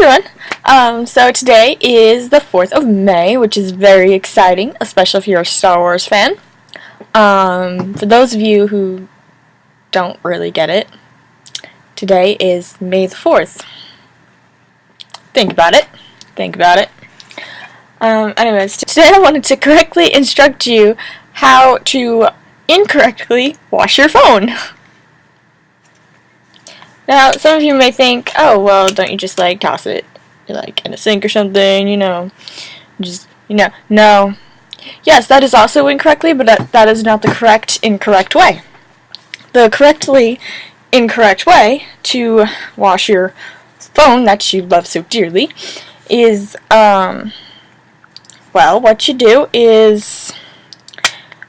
everyone. So today is the 4th of May, which is very exciting, especially if you're a Star Wars fan. For those of you who don't really get it, today is May the 4th. Think about it. Anyways, today I wanted to correctly instruct you how to incorrectly wash your phone. Now, some of you may think, oh, well, don't you just, toss it, in a sink or something, no. Yes, that is also incorrectly, but that is not the incorrect way. The correctly incorrect way to wash your phone that you love so dearly is, what you do is,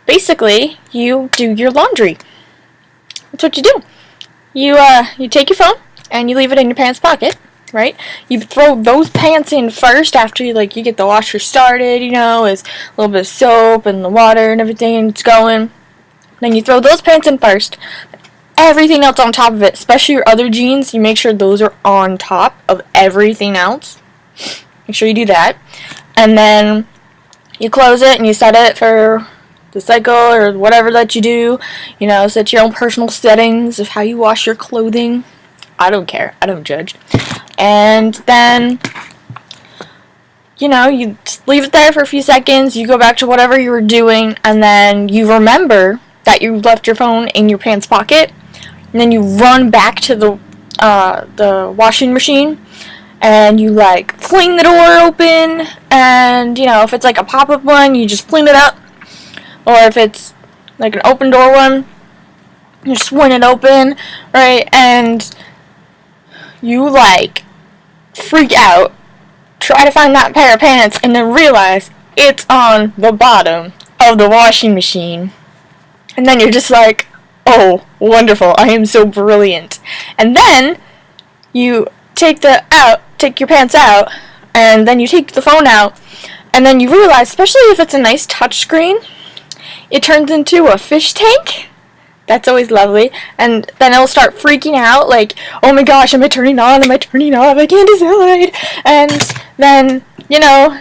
basically, you do your laundry. That's what you do. You take your phone and you leave it in your pants pocket, right? You throw those pants in first after you get the washer started, with a little bit of soap and the water and everything, and it's going. Then you throw those pants in first. Everything else on top of it, especially your other jeans, you make sure those are on top of everything else. Make sure you do that. And then you close it and you set it for the cycle or whatever that you do, set your own personal settings of how you wash your clothing. I don't care. I don't judge. And then, you just leave it there for a few seconds, you go back to whatever you were doing, and then you remember that you left your phone in your pants pocket, and then you run back to the washing machine, and you, fling the door open, and, if it's, a pop-up one, you just fling it up. Or if it's an open door one, you swing it open, right? And you freak out, try to find that pair of pants, and then realize it's on the bottom of the washing machine. And then you're just like, oh, wonderful, I am so brilliant. And then you take your pants out, and then you take the phone out, and then you realize, especially if it's a nice touch screen, it turns into a fish tank. That's always lovely. And then it'll start freaking out, oh my gosh, am I turning on? I can't decide. And then,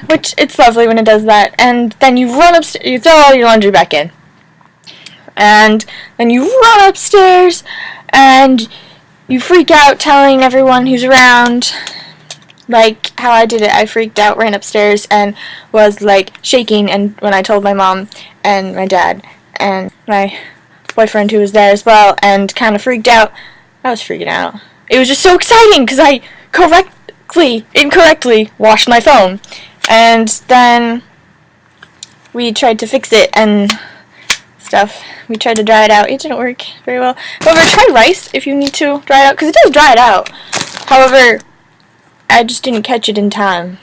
which it's lovely when it does that. And then you run upstairs, you throw all your laundry back in. And then you run upstairs, and you freak out telling everyone who's around, how I did it. I freaked out, ran upstairs, and was, shaking, and when I told my mom and my dad and my boyfriend who was there as well, and kind of freaked out. I was freaking out. It was just so exciting, because I incorrectly washed my phone. And then we tried to fix it and stuff. We tried to dry it out. It didn't work very well. However, try rice if you need to dry it out, because it does dry it out. However, I just didn't catch it in time.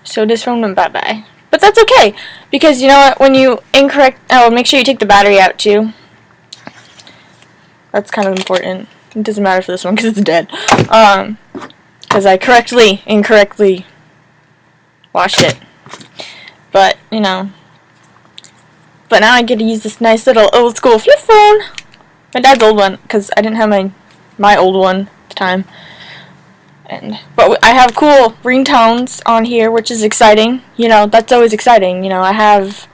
So this phone went bye-bye. But that's okay, because you know what, when you make sure you take the battery out too. That's kind of important. It doesn't matter for this one, because it's dead. Because I incorrectly washed it. But, but now I get to use this nice little old school flip phone. My dad's old one, because I didn't have my old one at the time. But I have cool ringtones on here, which is exciting. That's always exciting. I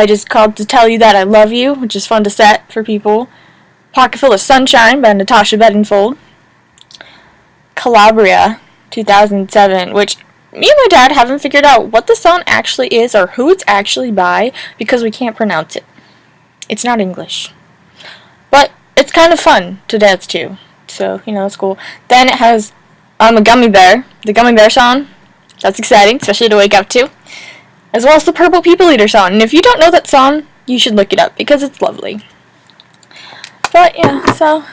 just called to tell you that I love you, which is fun to set for people. Pocket Full of Sunshine by Natasha Bedingfield. Calabria, 2007, which me and my dad haven't figured out what the song actually is or who it's actually by, because we can't pronounce it. It's not English. But it's kind of fun to dance to. So, it's cool. Then it has a Gummy Bear, the Gummy Bear song. That's exciting, especially to wake up to. As well as the Purple People Eater song. And if you don't know that song, you should look it up, because it's lovely. But, yeah, so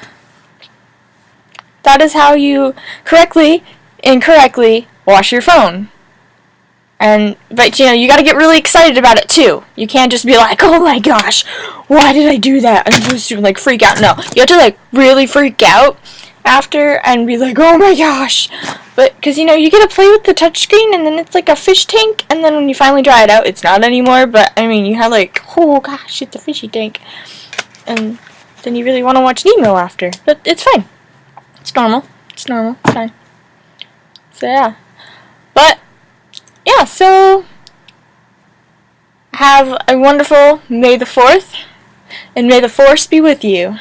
that is how you incorrectly wash your phone. But you gotta get really excited about it too. You can't just be like, oh my gosh, why did I do that? And just freak out. No, you have to really freak out after and be like, oh my gosh. But, because you get to play with the touchscreen, and then it's like a fish tank, and then when you finally dry it out, it's not anymore, but you have oh gosh, it's a fishy tank. And then you really want to watch Nemo after. But it's fine. It's normal. It's normal. It's fine. So yeah. But yeah, so have a wonderful May the 4th, and may the Force be with you.